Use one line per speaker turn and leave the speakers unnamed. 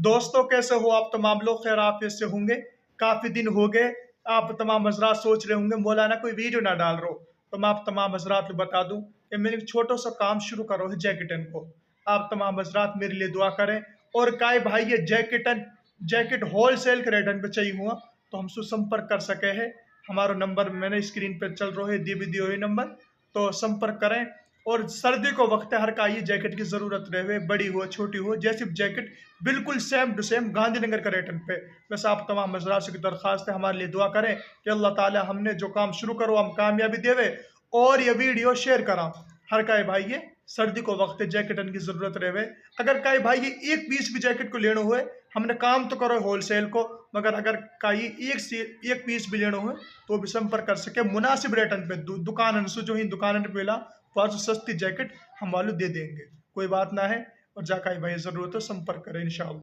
दोस्तों कैसे हो आप तमाम लोग, खैर आफियत से होंगे। काफ़ी दिन हो गए, आप तमाम हजरात सोच रहे होंगे मौलाना कोई वीडियो ना डाल रहा हो। तो मैं आप तमाम हजरात को बता दूं कि मैंने एक छोटा सा काम शुरू करो है जैकेटन को। आप तमाम हजरात मेरे लिए दुआ करें। और काय भाई ये जैकेट होल सेल के रेटन पे चाहिए हुआ तो हमसे संपर्क कर सके है। हमारा नंबर मैंने स्क्रीन पर चल रहा है, दी भी दियो नंबर, तो संपर्क करें। और सर्दी को वक्त है, हर का ये जैकेट की ज़रूरत रहे, बड़ी हो छोटी हो, जैसी जैकेट बिल्कुल सेम टू सेम गांधीनगर के रेटन पे। बस आप तमाम हजरात से दरख्वास्त है हमारे लिए दुआ करें कि अल्लाह ताला हमने जो काम शुरू करो हम कामयाबी देवे। और ये वीडियो शेयर करा हर का भाई ये सर्दी को वक्त है जैकेटन की ज़रूरत रहे। अगर का भाई ये एक पीस भी जैकेट को लेना हुए, हमने काम तो करो होल सेल को, मगर अगर का ये एक पीस भी लेना हुए तो भी संपर्क कर सके मुनासिब रेटन पे। दुकान से जो ही दुकान पे ला तो सस्ती जैकेट हम वालों दे देंगे, कोई बात ना है। और जाका भाई ज़रूरत हो संपर्क करें इंशाअल्लाह।